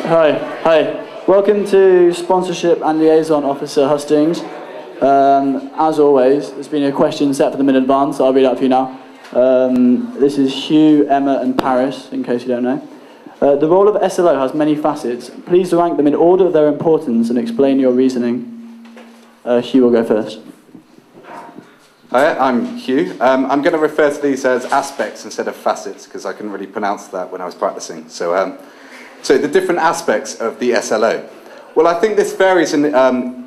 Hi. Welcome to Sponsorship and Liaison Officer Hustings. As always, there's been a question set for them in advance, so I'll read out for you now. This is Hugh, Emma and Paris, in case you don't know. The role of SLO has many facets. Please rank them in order of their importance and explain your reasoning. Hugh will go first. Hi, I'm Hugh. I'm going to refer to these as aspects instead of facets because I couldn't really pronounce that when I was practicing. So the different aspects of the SLO. Well, I think this varies in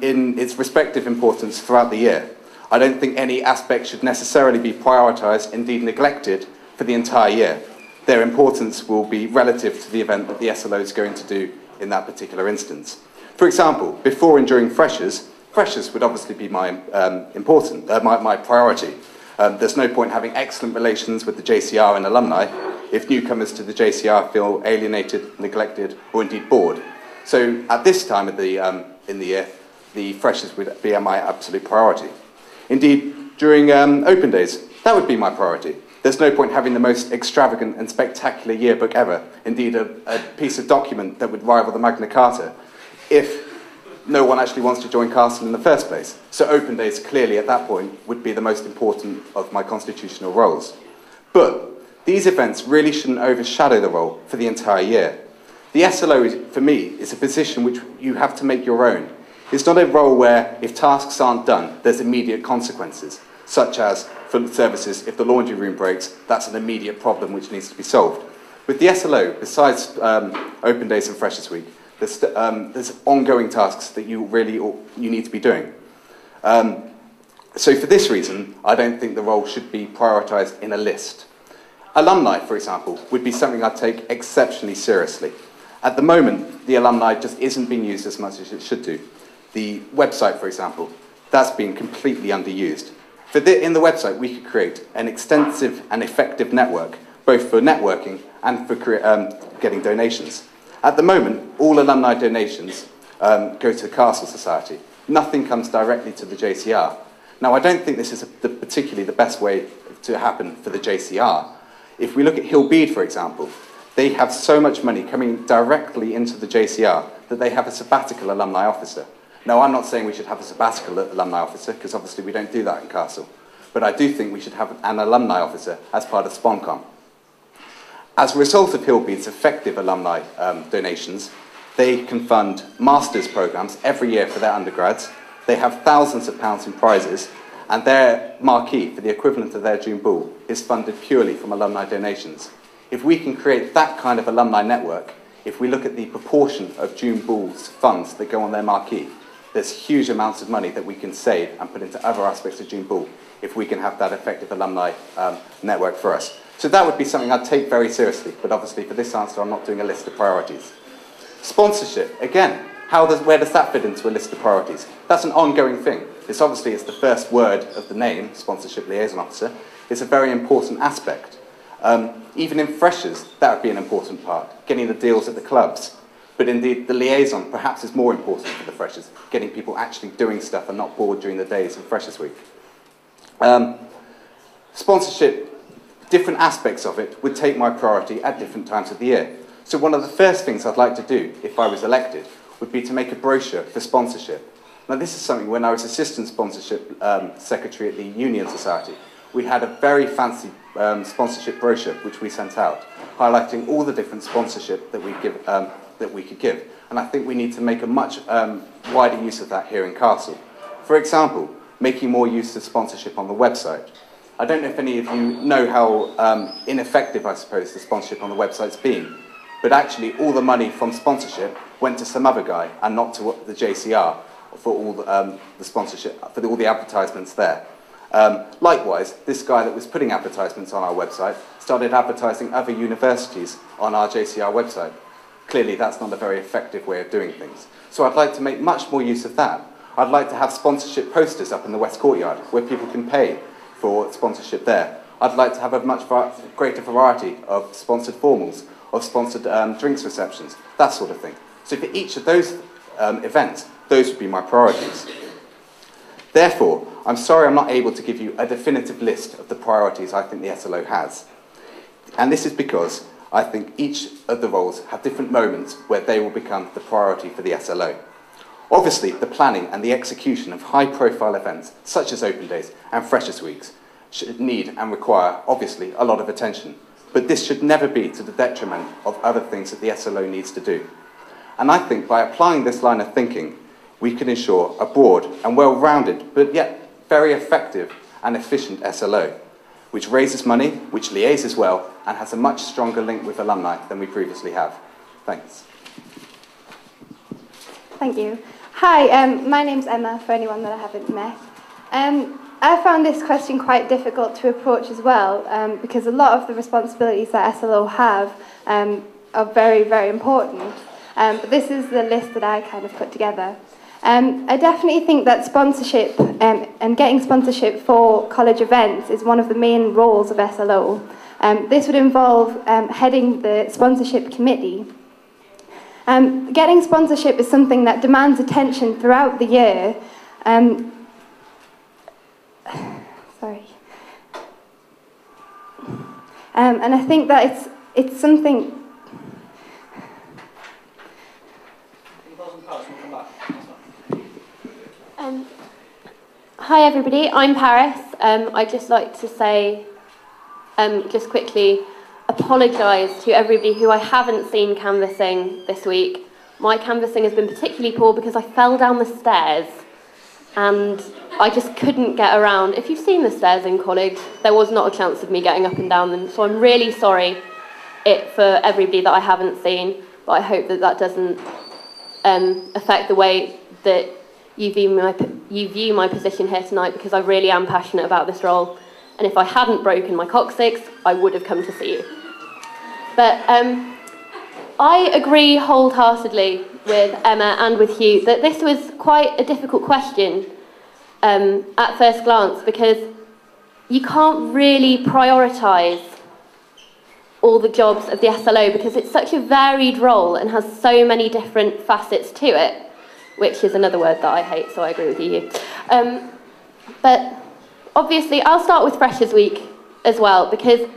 its respective importance throughout the year. I don't think any aspect should necessarily be prioritised, indeed neglected, for the entire year. Their importance will be relative to the event that the SLO is going to do in that particular instance. For example, before and during Freshers would obviously be my priority. There's no point having excellent relations with the JCR and alumni if newcomers to the JCR feel alienated, neglected, or indeed bored. So at this time of in the year, the Freshers would be my absolute priority. Indeed, during open days, that would be my priority. There's no point having the most extravagant and spectacular yearbook ever, indeed a piece of document that would rival the Magna Carta, if no one actually wants to join Castle in the first place. So open days clearly at that point would be the most important of my constitutional roles. But these events really shouldn't overshadow the role for the entire year. The SLO, for me, is a position which you have to make your own. It's not a role where if tasks aren't done, there's immediate consequences, such as for services, if the laundry room breaks, that's an immediate problem which needs to be solved. With the SLO, besides open days and Freshers Week, there's ongoing tasks that you need to be doing. So for this reason, I don't think the role should be prioritised in a list. Alumni, for example, would be something I'd take exceptionally seriously. At the moment, the alumni just isn't being used as much as it should do. The website, for example, that's been completely underused. In the website, we could create an extensive and effective network, both for networking and for getting donations. At the moment, all alumni donations go to the Castle Society. Nothing comes directly to the JCR. Now, I don't think this is particularly the best way to happen for the JCR. If we look at Hillbead, for example, they have so much money coming directly into the JCR that they have a sabbatical alumni officer. Now, I'm not saying we should have a sabbatical alumni officer, because obviously we don't do that in Castle. But I do think we should have an alumni officer as part of SponCom. As a result of Hillbead's effective alumni donations, they can fund master's programs every year for their undergrads. They have thousands of pounds in prizes, and their marquee, for the equivalent of their June Ball, is funded purely from alumni donations. If we can create that kind of alumni network, if we look at the proportion of June Ball's funds that go on their marquee, there's huge amounts of money that we can save and put into other aspects of June Ball if we can have that effective alumni network for us. So that would be something I'd take very seriously, but obviously for this answer I'm not doing a list of priorities. Sponsorship, again, where does that fit into a list of priorities? That's an ongoing thing. It's the first word of the name, Sponsorship Liaison Officer. It's a very important aspect. Even in Freshers, that would be an important part, getting the deals at the clubs. But indeed, the liaison perhaps is more important for the Freshers, getting people actually doing stuff and not bored during the days of Freshers Week. Sponsorship, different aspects of it would take my priority at different times of the year. So one of the first things I'd like to do, if I was elected, would be to make a brochure for sponsorship. Now this is something, when I was Assistant Sponsorship Secretary at the Union Society, we had a very fancy sponsorship brochure which we sent out, highlighting all the different sponsorship that we could give. And I think we need to make a much wider use of that here in Castle. For example, making more use of sponsorship on the website. I don't know if any of you know how ineffective, I suppose, the sponsorship on the website's been, but actually all the money from sponsorship went to some other guy and not to the JCR for all the sponsorship, for all the advertisements there. Likewise, this guy that was putting advertisements on our website started advertising other universities on our JCR website. Clearly, that's not a very effective way of doing things. So I'd like to make much more use of that. I'd like to have sponsorship posters up in the West Courtyard where people can pay for sponsorship there. I'd like to have a much greater variety of sponsored formals, of sponsored drinks receptions, that sort of thing. So for each of those events, those would be my priorities. Therefore, I'm sorry I'm not able to give you a definitive list of the priorities I think the SLO has. And this is because I think each of the roles have different moments where they will become the priority for the SLO. Obviously, the planning and the execution of high-profile events, such as Open Days and Freshers' Weeks, should need and require, obviously, a lot of attention. But this should never be to the detriment of other things that the SLO needs to do. And I think by applying this line of thinking, we can ensure a broad and well-rounded, but yet very effective and efficient SLO, which raises money, which liaises well, and has a much stronger link with alumni than we previously have. Thanks. Thank you. Hi, my name's Emma, for anyone that I haven't met. I found this question quite difficult to approach as well, because a lot of the responsibilities that SLO have are very, very important. But this is the list that I kind of put together. I definitely think that sponsorship and getting sponsorship for college events is one of the main roles of SLO. This would involve heading the sponsorship committee. Getting sponsorship is something that demands attention throughout the year. Sorry. And I think that it's something. Hi everybody, I'm Paris. I'd just like to say, just quickly, apologise to everybody who I haven't seen canvassing this week. My canvassing has been particularly poor because I fell down the stairs and I just couldn't get around. If you've seen the stairs in college, there was not a chance of me getting up and down them, so I'm really sorry for everybody that I haven't seen, but I hope that that doesn't affect the way that you view my position here tonight, because I really am passionate about this role, and if I hadn't broken my coccyx, I would have come to see you. But I agree wholeheartedly with Emma and with Hugh that this was quite a difficult question at first glance, because you can't really prioritise all the jobs of the SLO because it's such a varied role and has so many different facets to it, which is another word that I hate, so I agree with you. But obviously, I'll start with Freshers' Week as well, because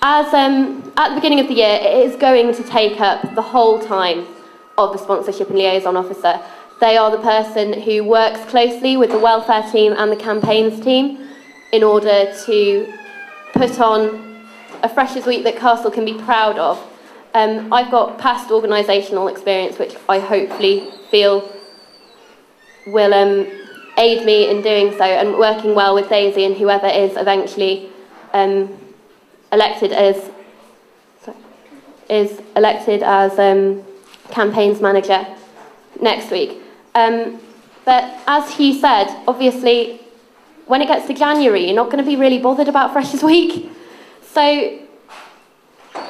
as at the beginning of the year, it is going to take up the whole time of the Sponsorship and Liaison Officer. They are the person who works closely with the welfare team and the campaigns team in order to put on a Freshers' Week that Castle can be proud of. I've got past organisational experience, which I hopefully feel will aid me in doing so, and working well with Daisy and whoever is eventually elected as campaigns manager next week. But as Hugh said, obviously, when it gets to January, you're not going to be really bothered about Freshers' Week. So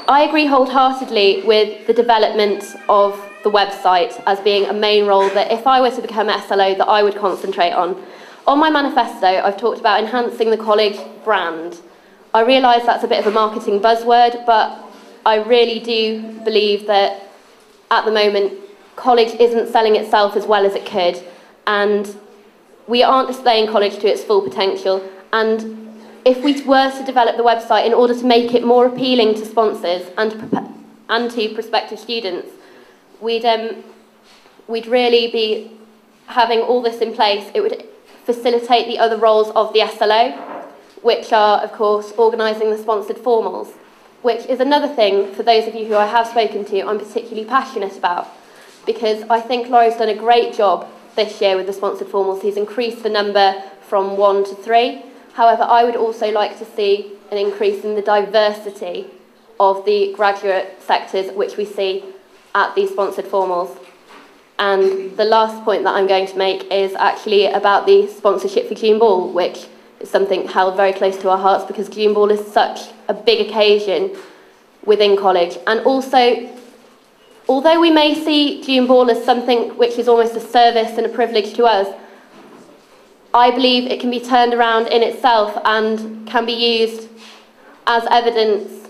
I agree wholeheartedly with the development of the website as being a main role that if I were to become SLO that I would concentrate on. On my manifesto, I've talked about enhancing the college brand. I realise that's a bit of a marketing buzzword, but I really do believe that at the moment college isn't selling itself as well as it could, and we aren't displaying college to its full potential. And if we were to develop the website in order to make it more appealing to sponsors and to prospective students, we'd really be having all this in place. It would facilitate the other roles of the SLO, which are, of course, organising the sponsored formals, which is another thing, for those of you who I have spoken to, I'm particularly passionate about, because I think Laurie's done a great job this year with the sponsored formals. He's increased the number from 1 to 3. However, I would also like to see an increase in the diversity of the graduate sectors which we see at these sponsored formals. And the last point that I'm going to make is actually about the sponsorship for June Ball, which is something held very close to our hearts because June Ball is such a big occasion within college. And also, although we may see June Ball as something which is almost a service and a privilege to us, I believe it can be turned around in itself and can be used as evidence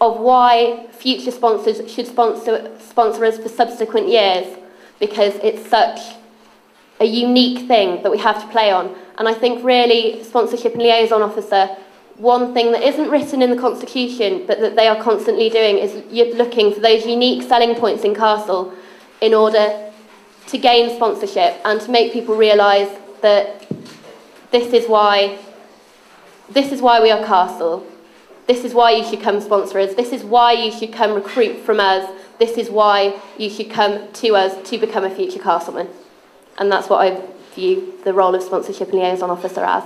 of why future sponsors should sponsor us for subsequent years, because it's such a unique thing that we have to play on. And I think really Sponsorship and Liaison Officer one thing that isn't written in the Constitution, but that they are constantly doing, is looking for those unique selling points in Castle in order to gain sponsorship and to make people realise that this is why we are Castle. This is why you should come sponsor us. This is why you should come recruit from us. This is why you should come to us to become a future Castleman. And that's what I view the role of sponsorship and liaison officer as.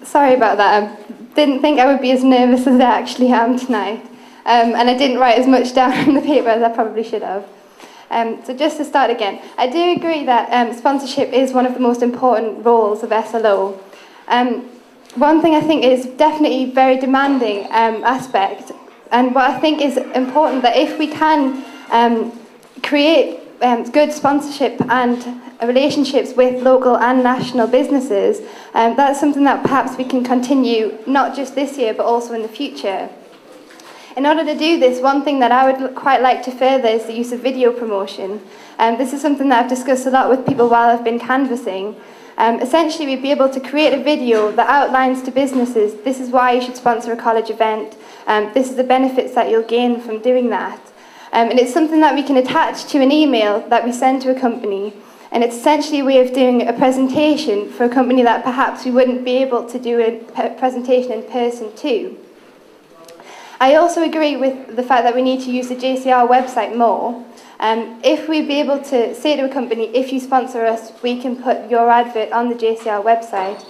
Sorry about that. I didn't think I would be as nervous as I actually am tonight. And I didn't write as much down in the paper as I probably should have. So just to start again, I do agree that sponsorship is one of the most important roles of SLO. One thing I think is definitely very demanding aspect, and what I think is important, that if we can create good sponsorship and relationships with local and national businesses, that's something that perhaps we can continue not just this year but also in the future. In order to do this, one thing that I would quite like to further is the use of video promotion. This is something that I've discussed a lot with people while I've been canvassing. Essentially, we'd be able to create a video that outlines to businesses, this is why you should sponsor a college event, this is the benefits that you'll gain from doing that. And it's something that we can attach to an email that we send to a company. And it's essentially a way of doing a presentation for a company that perhaps we wouldn't be able to do a presentation in person to. I also agree with the fact that we need to use the JCR website more. If we'd be able to say to a company, if you sponsor us, we can put your advert on the JCR website.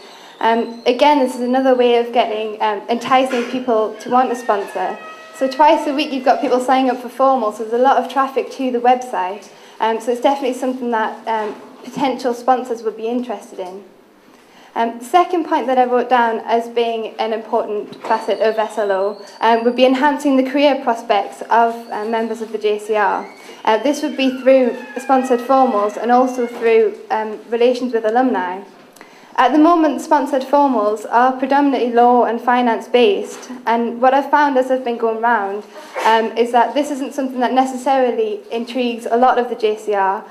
Again, this is another way of getting enticing people to want to sponsor. So twice a week you've got people signing up for formal, so there's a lot of traffic to the website. So it's definitely something that potential sponsors would be interested in. The second point that I wrote down as being an important facet of SLO would be enhancing the career prospects of members of the JCR. This would be through sponsored formals and also through relations with alumni. At the moment, sponsored formals are predominantly law and finance based, and what I've found as I've been going round is that this isn't something that necessarily intrigues a lot of the JCR.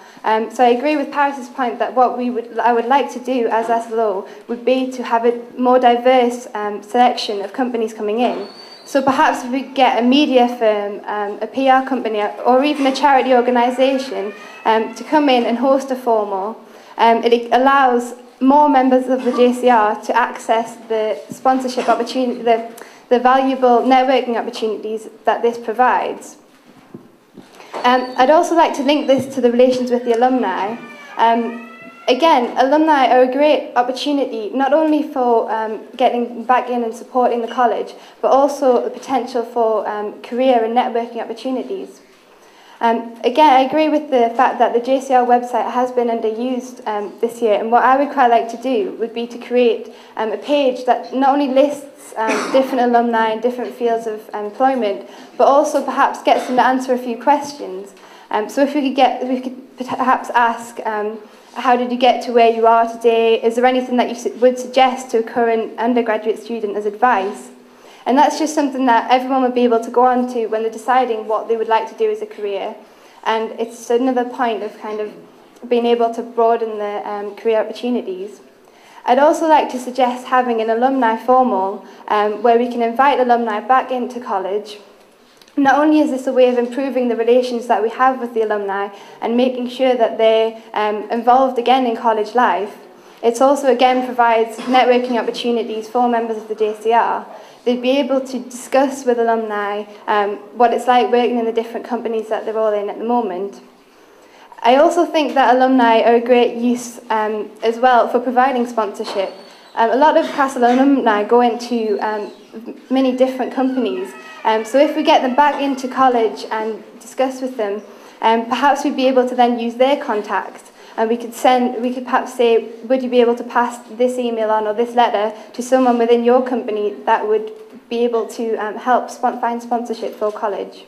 So I agree with Paris's point that what I would like to do as SLO would be to have a more diverse selection of companies coming in. So perhaps if we get a media firm, a PR company, or even a charity organisation to come in and host a formal, it allows more members of the JCR to access the sponsorship opportunity, the valuable networking opportunities that this provides. I'd also like to link this to the relations with the alumni. Again, alumni are a great opportunity, not only for getting back in and supporting the college, but also the potential for career and networking opportunities. Again, I agree with the fact that the JCR website has been underused this year, and what I would quite like to do would be to create a page that not only lists different alumni in different fields of employment, but also perhaps gets them to answer a few questions. So if we could perhaps ask, how did you get to where you are today? Is there anything that you would suggest to a current undergraduate student as advice? And that's just something that everyone would be able to go on to when they're deciding what they would like to do as a career. And it's another point of kind of being able to broaden the career opportunities. I'd also like to suggest having an alumni formal where we can invite alumni back into college. Not only is this a way of improving the relations that we have with the alumni and making sure that they're involved again in college life, it also again provides networking opportunities for members of the JCR. They'd be able to discuss with alumni what it's like working in the different companies that they're all in at the moment. I also think that alumni are a great use as well for providing sponsorship. A lot of Castle alumni go into many different companies, so if we get them back into college and discuss with them, perhaps we'd be able to then use their contacts. And we could perhaps say, would you be able to pass this email on or this letter to someone within your company that would be able to help find sponsorship for college?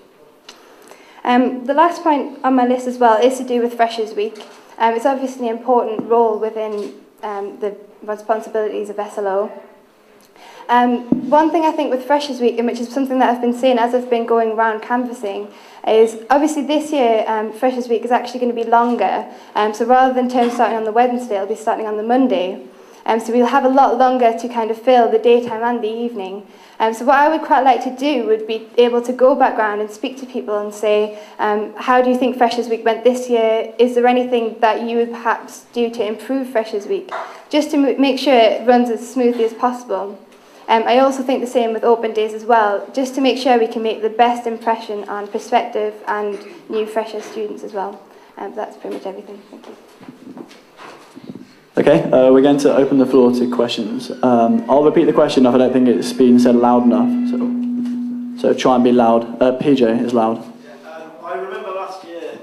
The last point on my list as well is to do with Freshers Week. It's obviously an important role within the responsibilities of SLO. One thing I think with Freshers Week, and which is something that I've been saying as I've been going around canvassing, is obviously this year Freshers Week is actually going to be longer. So rather than term starting on the Wednesday, it'll be starting on the Monday. So we'll have a lot longer to kind of fill the daytime and the evening. So what I would quite like to do would be able to go back round and speak to people and say, how do you think Freshers Week went this year? Is there anything that you would perhaps do to improve Freshers Week? Just to make sure it runs as smoothly as possible. I also think the same with open days as well, just to make sure we can make the best impression on prospective and new fresher students as well. That's pretty much everything. Thank you. Okay, we're going to open the floor to questions. I'll repeat the question if I don't think it's been said loud enough. So try and be loud. PJ is loud. I remember last year,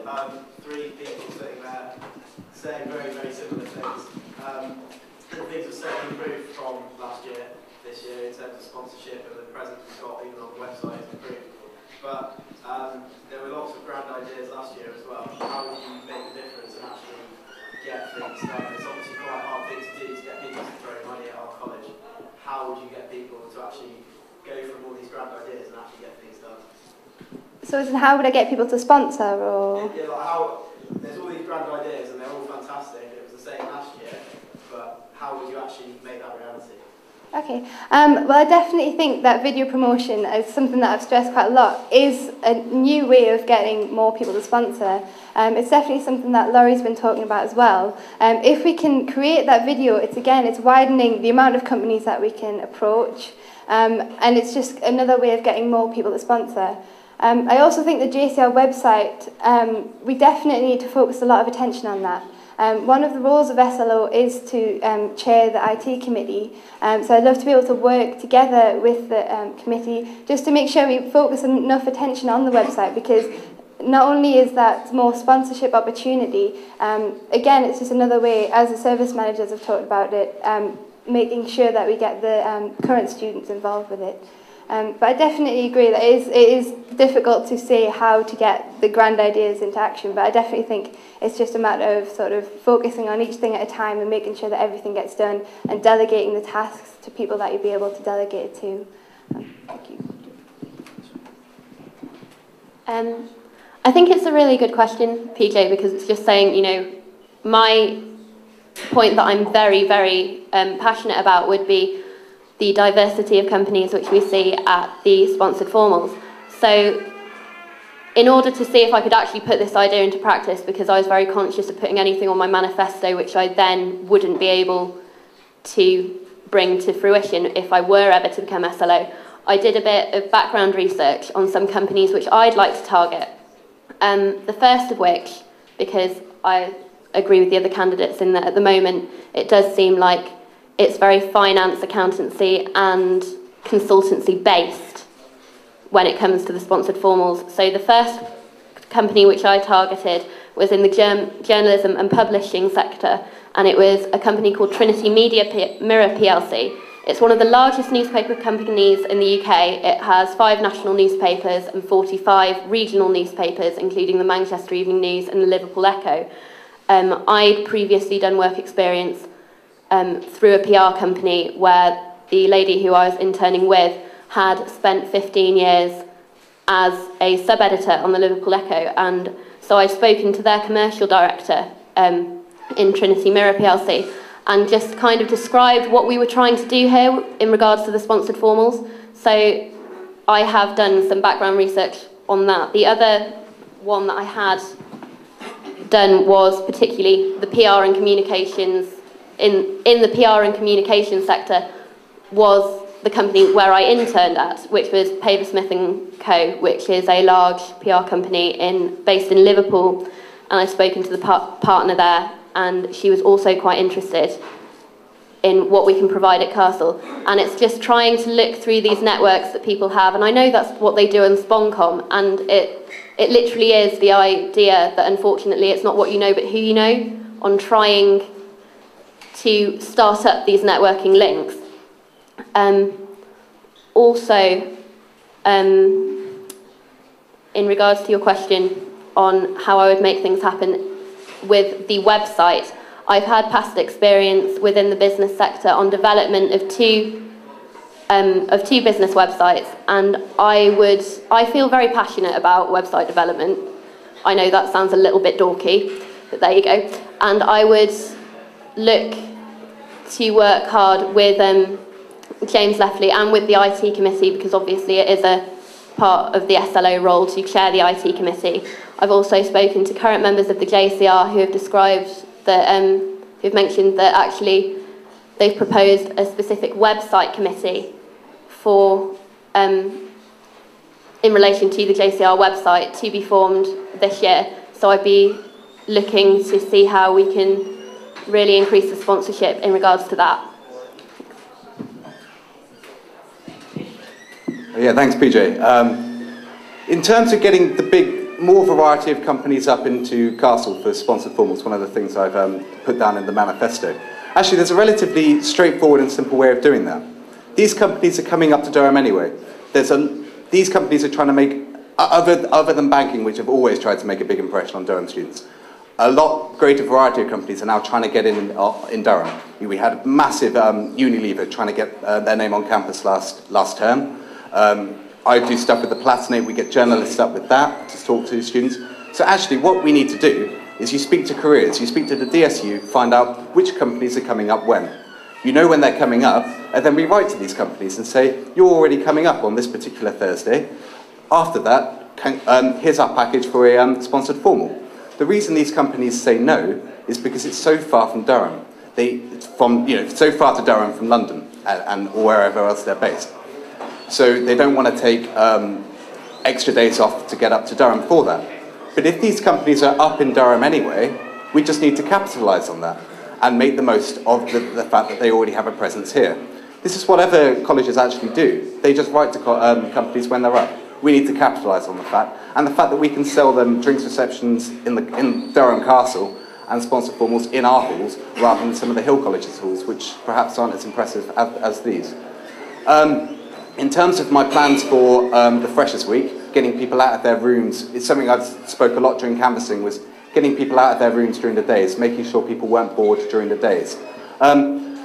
3 people sitting there saying very, very similar things. And things have certainly improved from last year, this year, in terms of sponsorship and the presence we've got even on the website has improved. But there were lots of grand ideas last year as well. How would you make a difference and actually get things done? It's obviously quite a hard thing to do to get people to throw money at our college. How would you get people to actually go from all these grand ideas and actually get things done? So how would I get people to sponsor, or? Yeah, like how, there's all these grand ideas and they're all fantastic. It was the same last year, but how would you actually make that reality? Okay, well I definitely think that video promotion is something that I've stressed quite a lot, is a new way of getting more people to sponsor. It's definitely something that Laurie's been talking about as well. If we can create that video, it's widening the amount of companies that we can approach, and it's just another way of getting more people to sponsor. I also think the JCR website, we definitely need to focus a lot of attention on that. One of the roles of SLO is to chair the IT committee, so I'd love to be able to work together with the committee just to make sure we focus enough attention on the website, because not only is that more sponsorship opportunity, again it's just another way, as the service managers have talked about it, making sure that we get the current students involved with it. But I definitely agree that it is difficult to say how to get the grand ideas into action, but I definitely think it's just a matter of sort of focusing on each thing at a time and making sure that everything gets done and delegating the tasks to people that you'll be able to delegate it to. Thank you. I think it's a really good question, PJ, because it's just saying, you know, my point that I'm very, very passionate about would be the diversity of companies which we see at the sponsored formals. So in order to see if I could actually put this idea into practice, because I was very conscious of putting anything on my manifesto which I then wouldn't be able to bring to fruition if I were ever to become SLO, I did a bit of background research on some companies which I'd like to target. The first of which, because I agree with the other candidates in that at the moment it does seem like it's very finance, accountancy and consultancy based when it comes to the sponsored formals. So the first company which I targeted was in the journalism and publishing sector, and it was a company called Trinity Media Mirror PLC. It's one of the largest newspaper companies in the UK. It has 5 national newspapers and 45 regional newspapers, including the Manchester Evening News and the Liverpool Echo. I'd previously done work experience through a PR company where the lady who I was interning with had spent 15 years as a sub-editor on the Liverpool Echo, and so I'd spoken to their commercial director in Trinity Mirror PLC and just kind of described what we were trying to do here in regards to the sponsored formals. So I have done some background research on that. The other one that I had done was particularly the PR and communications. In the PR and communications sector was the company where I interned at, which was Paver Smith & Co., which is a large PR company based in Liverpool. And I've spoken to the partner there, and she was also quite interested in what we can provide at Castle. And it's just trying to look through these networks that people have, and I know that's what they do in Sponcom, and it literally is the idea that unfortunately it's not what you know but who you know, on trying to start up these networking links. Also, in regards to your question on how I would make things happen with the website, I've had past experience within the business sector on development of two business websites, and I feel very passionate about website development. I know that sounds a little bit dorky, but there you go. And I would look to work hard with James Leffley and with the IT committee, because obviously it is a part of the SLO role to chair the IT committee. I've also spoken to current members of the JCR who have described that, who've mentioned that actually they've proposed a specific website committee for, in relation to the JCR website, to be formed this year. So I'd be looking to see how we can really increase the sponsorship in regards to that. Yeah, thanks, PJ. In terms of getting the more variety of companies up into Castle for sponsored formals, one of the things I've put down in the manifesto. Actually, there's a relatively straightforward and simple way of doing that. These companies are coming up to Durham anyway. These companies are trying to make, other than banking, which have always tried to make a big impression on Durham students, a lot greater variety of companies are now trying to get in Durham. We had a massive Unilever trying to get their name on campus last term. I do stuff with the Platinate, we get journalists up with that to talk to students. So actually what we need to do is you speak to careers, you speak to the DSU, find out which companies are coming up when. You know when they're coming up, and then we write to these companies and say, you're already coming up on this particular Thursday. After that, here's our package for a sponsored formal. The reason these companies say no is because it's so far from Durham. So far to Durham from London or wherever else they're based. So they don't want to take extra days off to get up to Durham for that. But if these companies are up in Durham anyway, we just need to capitalise on that and make the most of the fact that they already have a presence here. This is what other colleges actually do. They just write to companies when they're up. We need to capitalise on the fact, and the fact that we can sell them drinks receptions in Durham Castle and sponsor formals in our halls rather than some of the Hill College's halls, which perhaps aren't as impressive as these. In terms of my plans for the Freshers Week, getting people out of their rooms, it's something I've spoke a lot during canvassing, was getting people out of their rooms during the days, making sure people weren't bored during the days.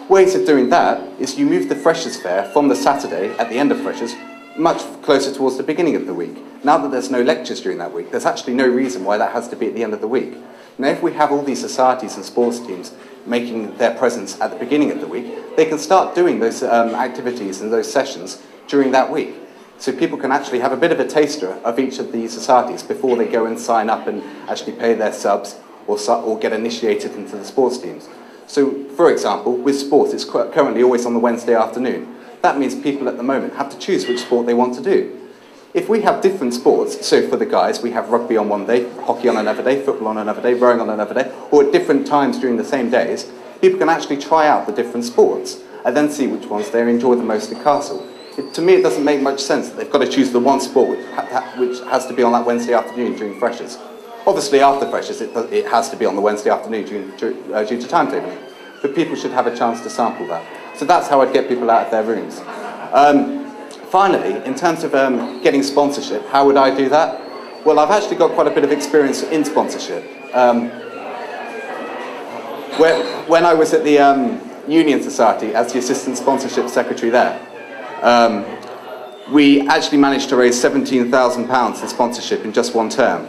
Ways of doing that is you move the Freshers Fair from the Saturday at the end of Freshers much closer towards the beginning of the week. Now that there's no lectures during that week, there's actually no reason why that has to be at the end of the week. Now if we have all these societies and sports teams making their presence at the beginning of the week, they can start doing those activities and those sessions during that week. So people can actually have a bit of a taster of each of these societies before they go and sign up and actually pay their subs or get initiated into the sports teams. So, for example, with sports, it's currently always on the Wednesday afternoon. That means people at the moment have to choose which sport they want to do. If we have different sports, so for the guys, we have rugby on one day, hockey on another day, football on another day, rowing on another day, or at different times during the same days, people can actually try out the different sports and then see which ones they enjoy the most at Castle. To me, it doesn't make much sense that they've got to choose the one sport which has to be on that Wednesday afternoon during Freshers. Obviously, after Freshers, it has to be on the Wednesday afternoon due to timetabling. But people should have a chance to sample that. So that's how I'd get people out of their rooms. Finally, in terms of getting sponsorship, how would I do that? Well, I've actually got quite a bit of experience in sponsorship. When I was at the Union Society as the Assistant Sponsorship Secretary there, we actually managed to raise £17,000 in sponsorship in just one term.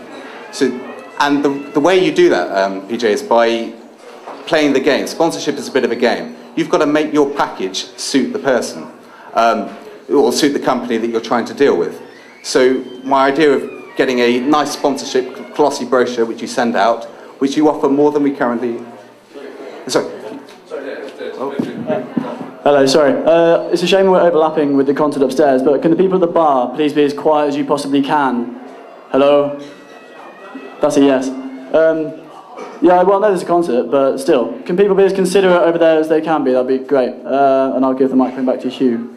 And the way you do that, PJ, is by playing the game. Sponsorship is a bit of a game. You've got to make your package suit the person, or suit the company that you're trying to deal with. So my idea of getting a nice sponsorship glossy brochure which you send out, which you offer more than we currently... Sorry. Hello, sorry. It's a shame we're overlapping with the concert upstairs, but can the people at the bar please be as quiet as you possibly can? Hello? That's a yes. Yeah, well, I know there's a concert, but still. Can people be as considerate over there as they can be? That'd be great. And I'll give the microphone back to Hugh.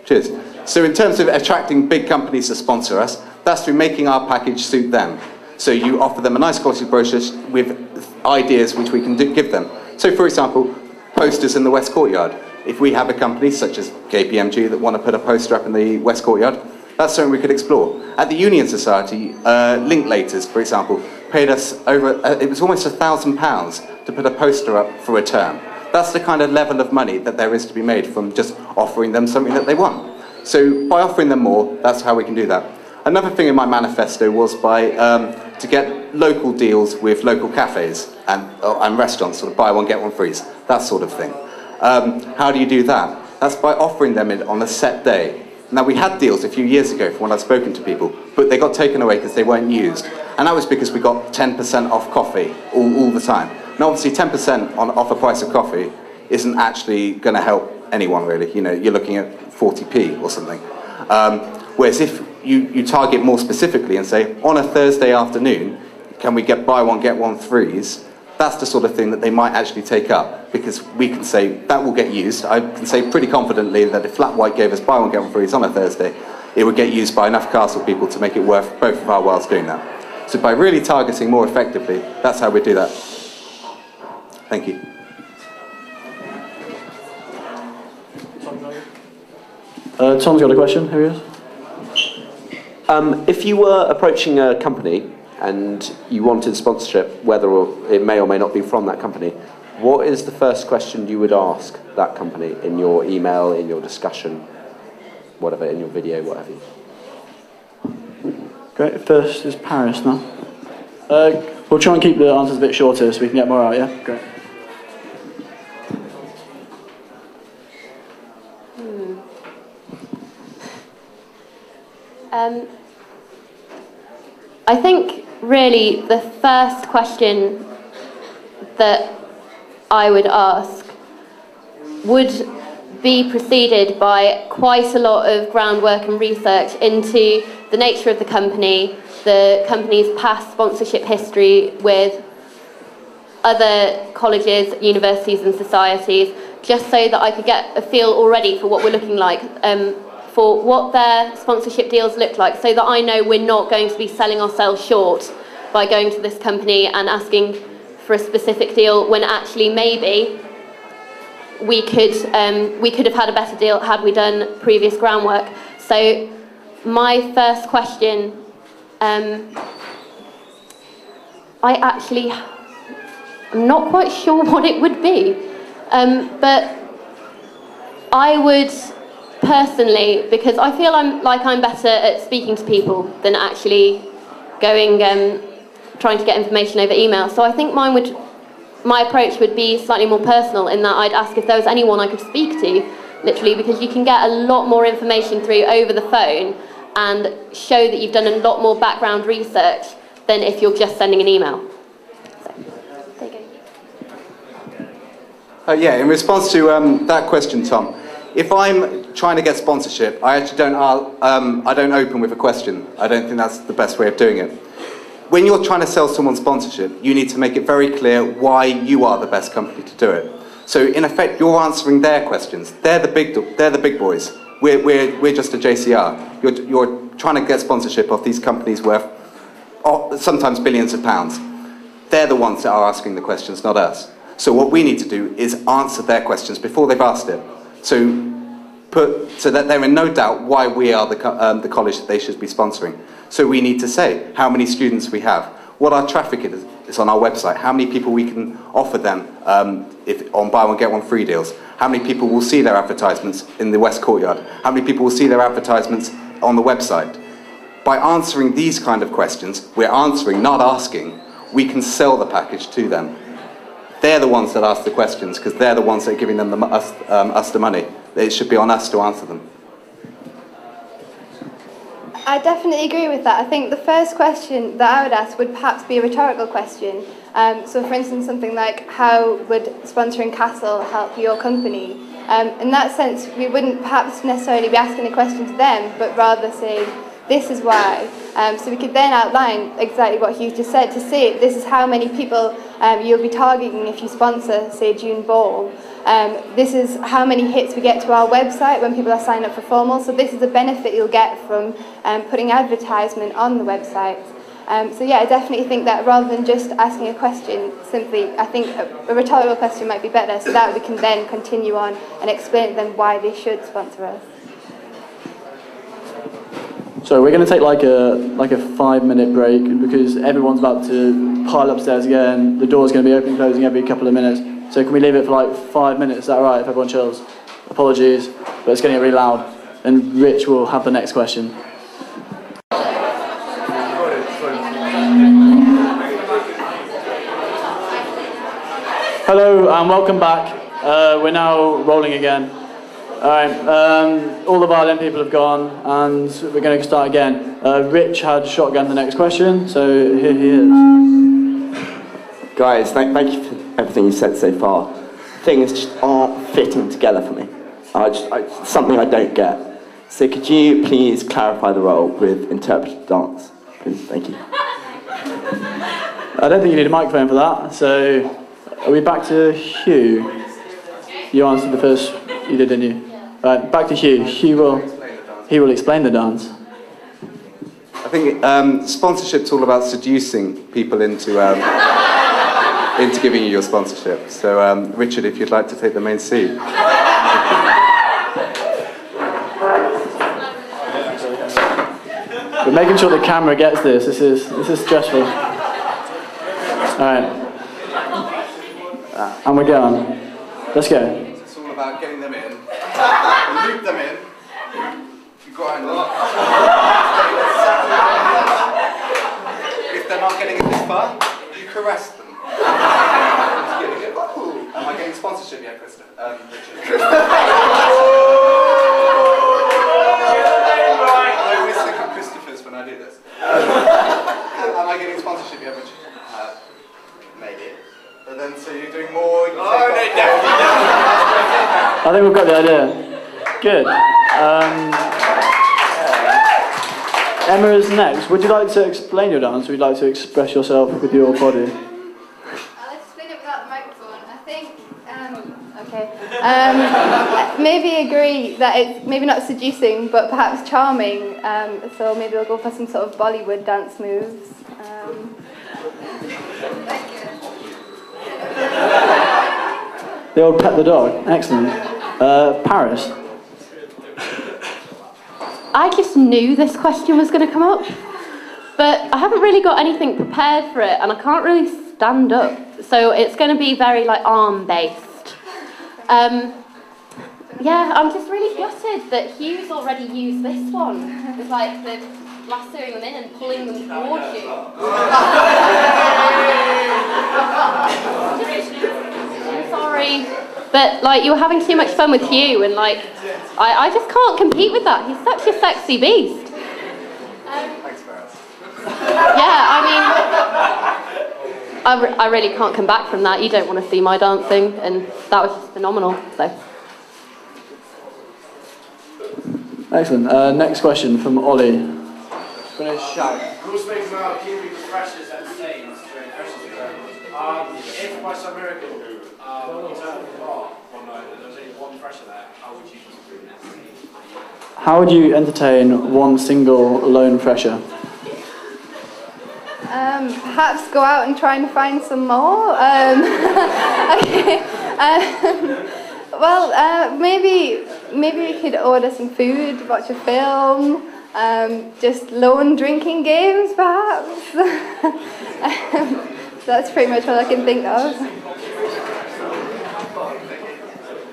Cheers. So in terms of attracting big companies to sponsor us, that's through making our package suit them. So you offer them a nice quality brochure with ideas which we can give them. So for example, posters in the West Courtyard. If we have a company such as KPMG that want to put a poster up in the West Courtyard, that's something we could explore. At the Union Society, Linklaters, for example, paid us over, it was almost £1,000 to put a poster up for a term. That's the kind of level of money that there is to be made from just offering them something that they want. So by offering them more, that's how we can do that. Another thing in my manifesto was to get local deals with local cafes and restaurants, sort of buy one, get one free. that sort of thing. How do you do that? That's by offering them it on a set day. Now, we had deals a few years ago from when I've spoken to people, but they got taken away because they weren't used. And that was because we got 10% off coffee all the time. Now, obviously, 10% off the price of coffee isn't actually going to help anyone, really. You know, you're looking at 40p or something. Whereas if you target more specifically and say, on a Thursday afternoon, can we get buy one, get one frees? That's the sort of thing that they might actually take up, because we can say that will get used. I can say pretty confidently that if Flat White gave us buy one, get one frees on a Thursday, it would get used by enough castle people to make it worth both of our whiles doing that. So by really targeting more effectively, that's how we do that. Thank you. Tom's got a question. Here he is. If you were approaching a company and you wanted sponsorship, whether it may or may not be from that company, what is the first question you would ask that company in your email, in your discussion, whatever, in your video, whatever? Great. First is Paris now. We'll try and keep the answers a bit shorter so we can get more out, yeah? Great. I think really the first question that I would ask would be preceded by quite a lot of groundwork and research into the nature of the company's past sponsorship history with other colleges, universities and societies, just so that I could get a feel already for what we're looking like, for what their sponsorship deals look like, so that I know we're not going to be selling ourselves short by going to this company and asking for a specific deal when actually maybe we could have had a better deal had we done previous groundwork. So my first question, I'm not quite sure what it would be, but I would personally, because I feel I'm better at speaking to people than actually going trying to get information over email. So I think my approach would be slightly more personal, in that I'd ask if there was anyone I could speak to, literally, because you can get a lot more information through over the phone and show that you've done a lot more background research than if you're just sending an email. So, there you go. Yeah, in response to that question, Tom, if I'm trying to get sponsorship, I actually don't open with a question. I don't think that's the best way of doing it. When you're trying to sell someone sponsorship, you need to make it very clear why you are the best company to do it. So in effect, you're answering their questions. They're the big boys. We're just a JCR. You're trying to get sponsorship of these companies worth sometimes billions of pounds. They're the ones that are asking the questions, not us. So what we need to do is answer their questions before they've asked it. So that they're in no doubt why we are the college that they should be sponsoring. So we need to say how many students we have, what our traffic is on our website, how many people we can offer them on buy one get one free deals, how many people will see their advertisements in the West Courtyard, how many people will see their advertisements on the website. By answering these kind of questions, we're answering, not asking, we can sell the package to them. They're the ones that ask the questions, because they're the ones that are giving them us the money. It should be on us to answer them. I definitely agree with that. I think the first question that I would ask would perhaps be a rhetorical question. So for instance, something like, how would sponsoring Castle help your company? In that sense, we wouldn't perhaps necessarily be asking a question to them, but rather saying, this is why. So we could then outline exactly what Hugh just said, to say this is how many people you'll be targeting if you sponsor, say, June Ball. This is how many hits we get to our website when people are signing up for formal. So this is the benefit you'll get from putting advertisement on the website. So yeah, I definitely think that rather than just asking a question, simply, I think a rhetorical question might be better, so that we can then continue on and explain to them why they should sponsor us. So we're going to take like a 5-minute break, because everyone's about to pile upstairs again. The door's going to be opening and closing every couple of minutes. So can we leave it for like 5 minutes? Is that right, if everyone chills? Apologies, but it's getting really loud. And Rich will have the next question. Hello and welcome back. We're now rolling again. Alright, all the violin people have gone, and we're going to start again. Rich had shotgun the next question, so here he is. Guys, thank you for everything you've said so far. Things just aren't fitting together for me. Something I don't get. So could you please clarify the role with interpretive dance? Please, thank you. I don't think you need a microphone for that, so are we back to Hugh? You answered the first, you did, didn't you? Right, back to Hugh. He will explain the dance. I think sponsorship's all about seducing people into giving you your sponsorship. So, Richard, if you'd like to take the main seat. We're making sure the camera gets this. This is stressful. All right, and we're going. Let's go. It's all about getting them in. You loop them in. You grind them. If they're not getting it this far, you caress them. Am I getting sponsorship yet, Krista? Richard? I always think of Christopher's when I do this. Am I getting sponsorship yet, Richard? Maybe. But then, so you're doing more. I think we've got the idea. Good. Emma is next. Would you like to explain your dance, or would you like to express yourself with your body? I'll explain it without the microphone. I think, maybe agree that it's maybe not seducing, but perhaps charming. So maybe we'll go for some sort of Bollywood dance moves. Thank you. The old pet the dog. Excellent. Paris. I just knew this question was going to come up, but I haven't really got anything prepared for it, and I can't really stand up, so it's going to be very like arm-based. Yeah, I'm just really gutted that Hugh's already used this one. It's like the lassoing them in and pulling them towards you. I'm sorry, but like you were having too much fun with Hugh, and like I just can't compete with that. He's such a sexy beast. Thanks, Paris. Yeah, I mean, I really can't come back from that. You don't want to see my dancing, and that was just phenomenal. So. Excellent. Next question from Ollie. Going to shout. We'll speak about keeping the pressures at the same. If by some miracle you turn the bar one night and there's only one pressure there, how would you How would you entertain one single lone fresher? Perhaps go out and try and find some more. Okay. Maybe we could order some food, watch a film, just lone drinking games, perhaps. That's pretty much all I can think of.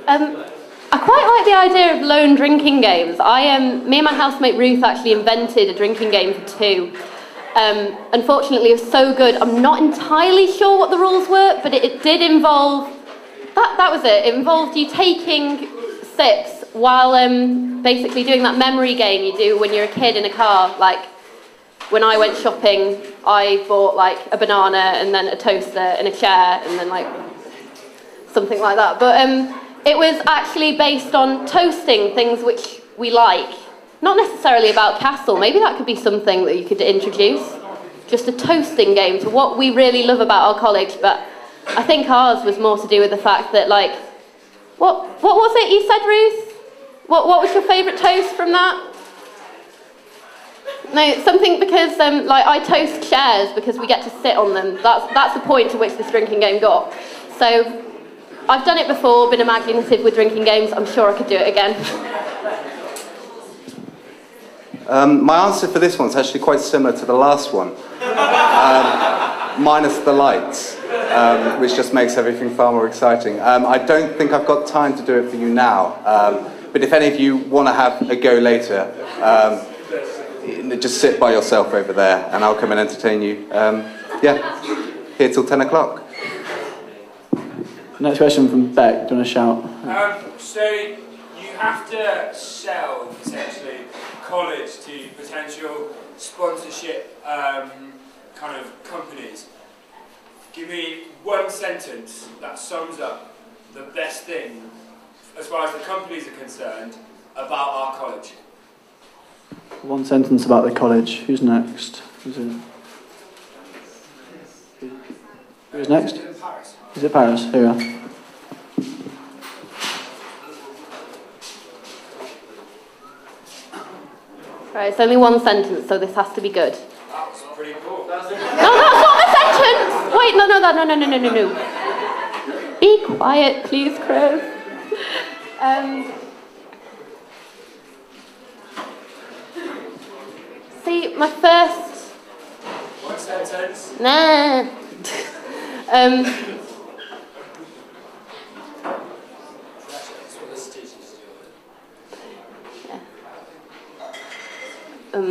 I quite like the idea of lone drinking games. Me and my housemate Ruth actually invented a drinking game for two. Unfortunately, it was so good. I'm not entirely sure what the rules were, but it did involve. That was it. It involved you taking sips while basically doing that memory game you do when you're a kid in a car. Like when I went shopping, I bought like a banana and then a toaster and a chair and then like something like that. But it was actually based on toasting things which we like. Not necessarily about Castle. Maybe that could be something that you could introduce. Just a toasting game to what we really love about our college. But I think ours was more to do with the fact that, like, what was it you said, Ruth? What was your favourite toast from that? No, something because like I toast chairs because we get to sit on them. That's the point to which this drinking game got. So I've done it before, been imaginative with drinking games. I'm sure I could do it again. My answer for this one's actually quite similar to the last one, minus the lights, which just makes everything far more exciting. I don't think I've got time to do it for you now, but if any of you want to have a go later, just sit by yourself over there and I'll come and entertain you. Yeah, here till 10 o'clock. Next question from Beck. Do you want to shout? So you have to sell, essentially, college to potential sponsorship kind of companies. Give me one sentence that sums up the best thing, as far as the companies are concerned, about our college. One sentence about the college. Who's next? Who's next? Paris. Is it Paris? Here we are. Right, it's only one sentence, so this has to be good. That was pretty cool. No, that's not the sentence! Wait, no. Be quiet, please, Chris. See, my first... One sentence. Nah. That's what this teaches you.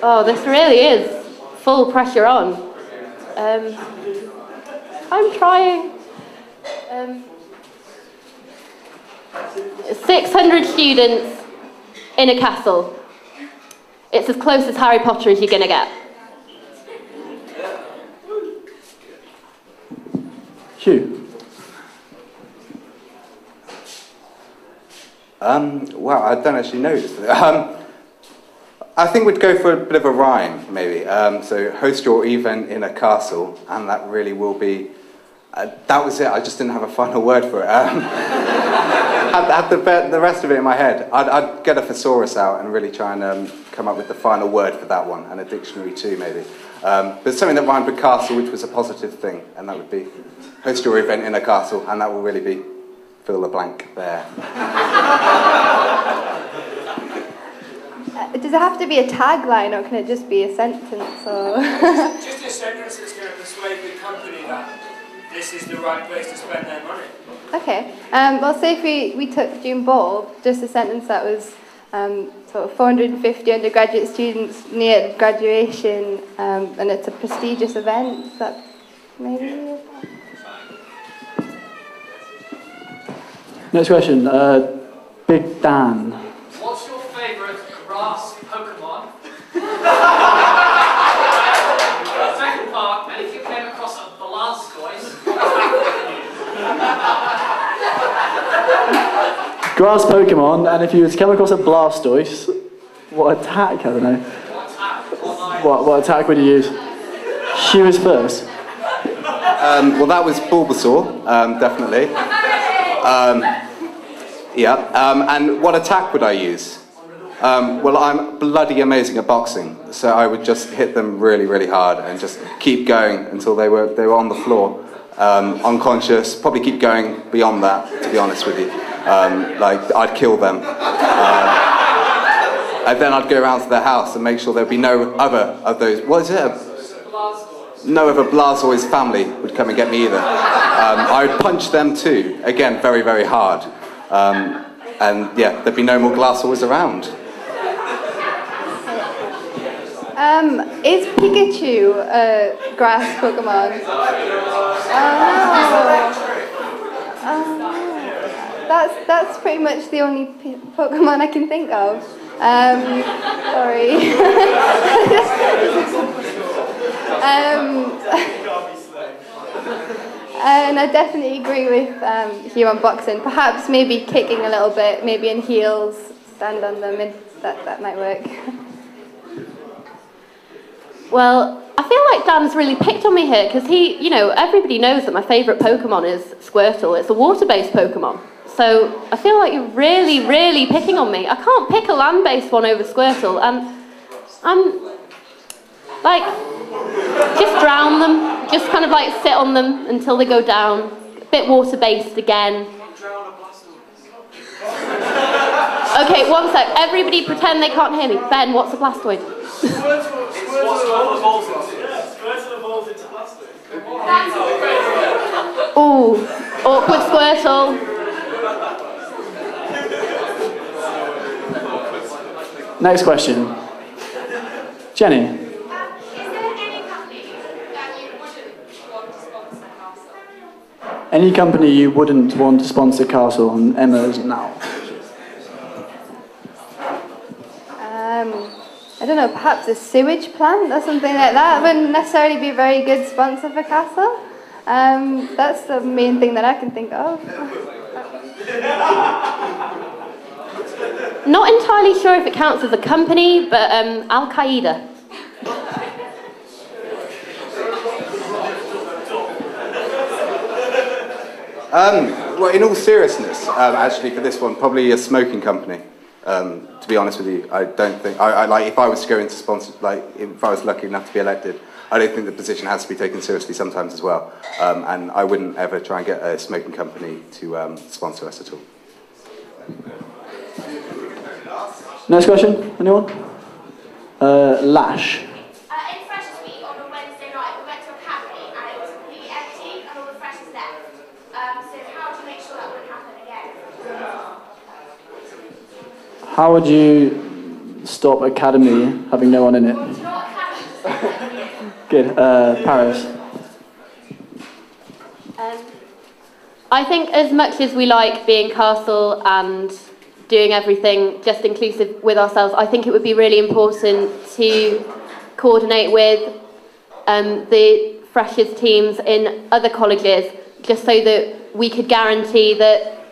Oh, this really is full pressure on. I'm trying. 600 students in a castle. It's as close as Harry Potter as you're going to get. Hugh. Well, I don't actually know this. I think we'd go for a bit of a rhyme, maybe. So host your event in a castle, and that really will be... that was it, I just didn't have a final word for it. Had the rest of it in my head. I'd get a thesaurus out and really try and come up with the final word for that one, and a dictionary too, maybe. But something that rhymed with castle, which was a positive thing, and that would be host your event in a castle, and that will really be fill the blank there. Does it have to be a tagline, or can it just be a sentence? Or Just a sentence that's going to persuade the company that this is the right place to spend their money. Okay. Well, say if we took June Ball, just a sentence that was sort of 450 undergraduate students near graduation, and it's a prestigious event. Is that maybe? Next question. Big Dan. What's your favourite grass Pokemon? Second part, and if you came across a Blastoise, Grass Pokemon, and if you were to come across a Blastoise, what attack? I don't know. What attack would you use? Hugh is first. Well, that was Bulbasaur, definitely. And what attack would I use? Well, I'm bloody amazing at boxing, so I would just hit them really, really hard and just keep going until they were on the floor, unconscious. Probably keep going beyond that, to be honest with you. Like I'd kill them, and then I'd go around to their house and make sure there'd be no other of those. What is it? No other Blastoise family would come and get me either. I would punch them too, again, very, very hard. And yeah, there'd be no more Blastoise around. Is Pikachu a grass Pokemon? That's pretty much the only Pokemon I can think of. Sorry. And I definitely agree with Hugh on boxing. Perhaps maybe kicking a little bit, maybe in heels, stand on them, and that might work. Well, I feel like Dan's really picked on me here, because everybody knows that my favourite Pokemon is Squirtle. It's a water-based Pokemon. So I feel like you're really, really picking on me. I can't pick a land-based one over Squirtle, and I'm like, just drown them. Just kind of like sit on them until they go down. A bit water-based again. Okay, one sec. Everybody pretend they can't hear me. Ben, what's a Blastoid? Squirtle evolves into Blastoise. Ooh, awkward Squirtle. Next question. Jenny. Any company you wouldn't want to sponsor Castle, and Emma is now. I don't know, perhaps a sewage plant or something like that wouldn't necessarily be a very good sponsor for Castle. That's the main thing that I can think of. Not entirely sure if it counts as a company, but Al-Qaeda. Well, in all seriousness, actually, for this one, probably a smoking company. To be honest with you, I don't think I like if I was to go into sponsor, like if I was lucky enough to be elected, I don't think the position has to be taken seriously sometimes as well. And I wouldn't ever try and get a smoking company to sponsor us at all. Next question, anyone? Lash. In Freshers Week on a Wednesday night, we went to a cafe and it was completely empty and all the freshers left. So how do you make sure that wouldn't happen again? How would you stop Academy having no one in it? Well, do you know what Academy is? Good. Paris. I think as much as we like being Castle and doing everything just inclusive with ourselves, I think it would be really important to coordinate with the freshers teams in other colleges, just so that we could guarantee that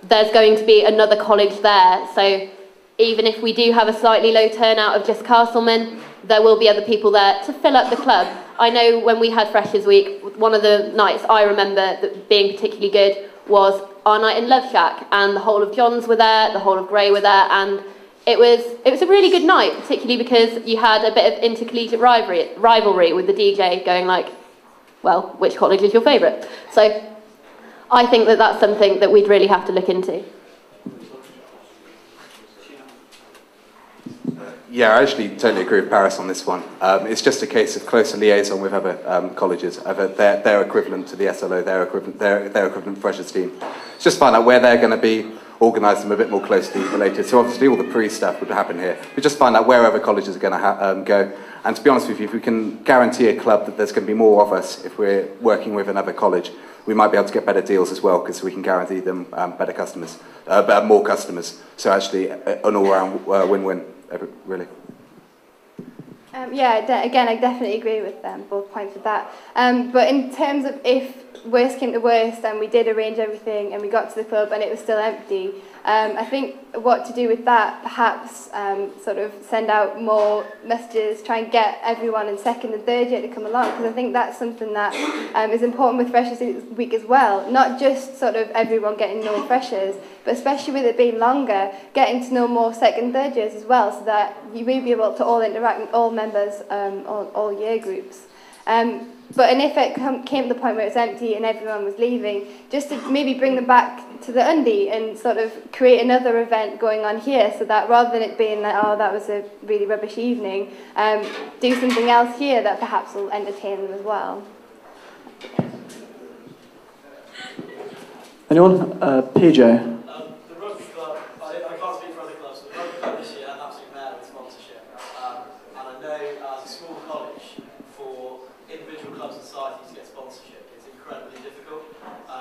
there's going to be another college there. So even if we do have a slightly low turnout of just Castlemen, there will be other people there to fill up the club. I know when we had Freshers Week, one of the nights I remember that being particularly good was our night in Love Shack, and the whole of Johns were there, the whole of Grey were there, and it was a really good night, particularly because you had a bit of intercollegiate rivalry with the DJ going like, well, which college is your favourite? So I think that that's something that we'd really have to look into. Yeah, I actually totally agree with Paris on this one. It's just a case of closer liaison with other colleges, their equivalent to the SLO, their equivalent freshers team. Just find out where they're going to be, organise them a bit more closely related. So obviously all the pre-stuff would happen here, but just find out where other colleges are going to go. And to be honest with you, if we can guarantee a club that there's going to be more of us if we're working with another college, we might be able to get better deals as well, because we can guarantee them better customers, more customers. So actually an all-round win-win. Really? Again, I definitely agree with both points of that. But in terms of if worst came to worst and we did arrange everything and we got to the club and it was still empty, I think what to do with that, perhaps sort of send out more messages, try and get everyone in second and third year to come along, because I think that's something that is important with Freshers Week as well. Not just sort of everyone getting to know freshers, but especially with it being longer, getting to know more second and third years as well, so that you may be able to all interact with all members, all year groups. But if it came to the point where it was empty and everyone was leaving, just to maybe bring them back to the Undie and sort of create another event going on here, so that rather than it being like, oh, that was a really rubbish evening, do something else here that perhaps will entertain them as well. Anyone? PJ. The rugby club, I can't speak for other clubs, but the rugby club this year had an absolute mare with sponsorship. And I know as a small college, for individual clubs and societies to get sponsorship, it's incredibly difficult,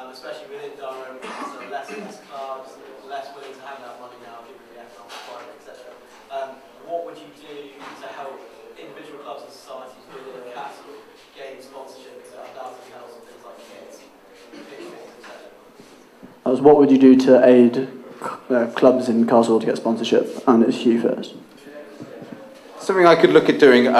especially within Durham. So less and less clubs, less willing to hand out money now, given the economic climate, etc. What would you do to help individual clubs and societies within a castle gain sponsorship? Because it undoubtedly helps with things like kits, etc. What would you do to aid clubs in Castle to get sponsorship? And it's Hugh first. Something I could look at doing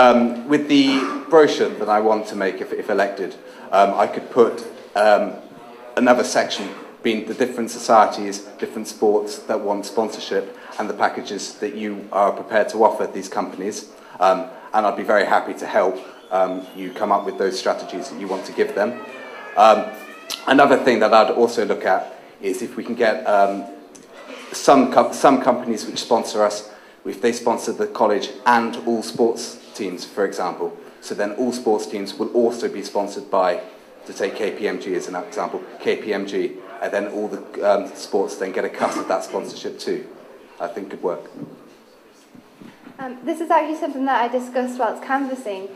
with the brochure that I want to make if elected, I could put another section being the different societies, different sports that want sponsorship and the packages that you are prepared to offer these companies. And I'd be very happy to help you come up with those strategies that you want to give them. Another thing that I'd also look at is if we can get some companies which sponsor us, if they sponsor the college and all sports teams, for example. So then all sports teams will also be sponsored by, to take KPMG as an example, KPMG, and then all the sports then get a cut of that sponsorship too. I think could work. This is actually something that I discussed whilst canvassing.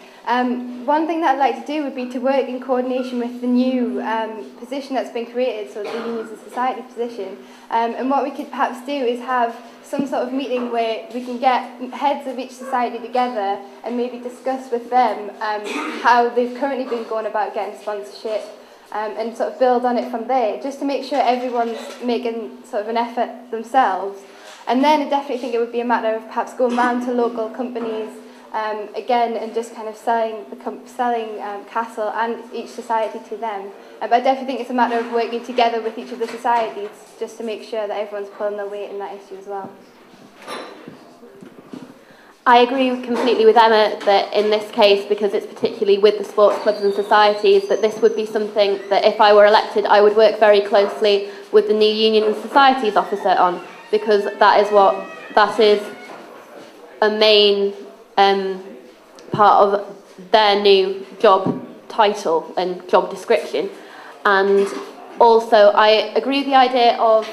One thing that I'd like to do would be to work in coordination with the new position that's been created, so the Unions and Society position. And what we could perhaps do is have some sort of meeting where we can get heads of each society together and maybe discuss with them how they've currently been going about getting sponsorship, and sort of build on it from there, just to make sure everyone's making sort of an effort themselves. And then I definitely think it would be a matter of perhaps going round to local companies again and just kind of selling Castle and each society to them. But I definitely think it's a matter of working together with each of the societies just to make sure that everyone's pulling their weight in that issue as well. I agree completely with Emma that in this case, because it's particularly with the sports clubs and societies, that this would be something that if I were elected, I would work very closely with the new Union and Societies officer on, because that is a main part of their new job title and job description. And also I agree with the idea of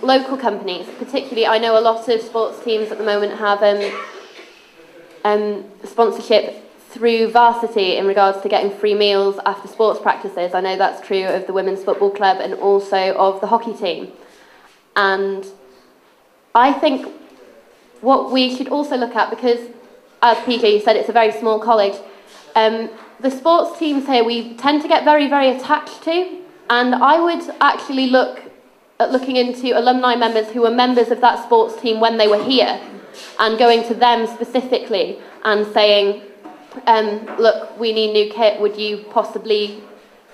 local companies, particularly I know a lot of sports teams at the moment have sponsorship through Varsity in regards to getting free meals after sports practices. I know that's true of the women's football club and also of the hockey team. And I think what we should also look at, because as PJ said, it's a very small college, the sports teams here we tend to get very, very attached to, and I would actually look at looking into alumni members who were members of that sports team when they were here, and going to them specifically and saying, look, we need new kit, would you possibly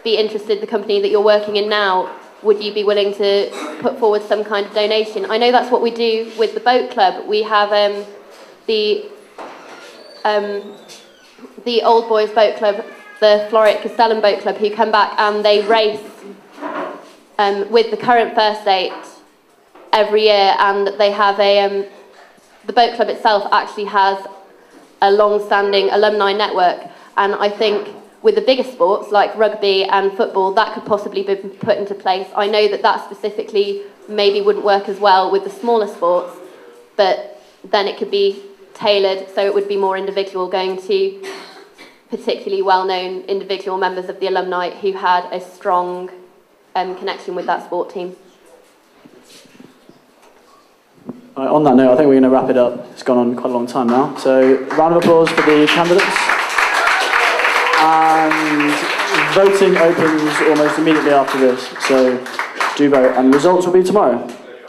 be interested, the company that you're working in now, would you be willing to put forward some kind of donation? I know that's what we do with the boat club. We have the Old Boys Boat Club, the Floric Castellan Boat Club, who come back and they race with the current first eight every year, and they have the boat club itself actually has a long-standing alumni network, and I think with the bigger sports like rugby and football, that could possibly be put into place. I know that that specifically maybe wouldn't work as well with the smaller sports, but then it could be tailored so it would be more individual, going to particularly well-known individual members of the alumni who had a strong connection with that sport team. Right, on that note, I think we're going to wrap it up. It's gone on quite a long time now. So, round of applause for the candidates. And voting opens almost immediately after this. So, do vote. And results will be tomorrow.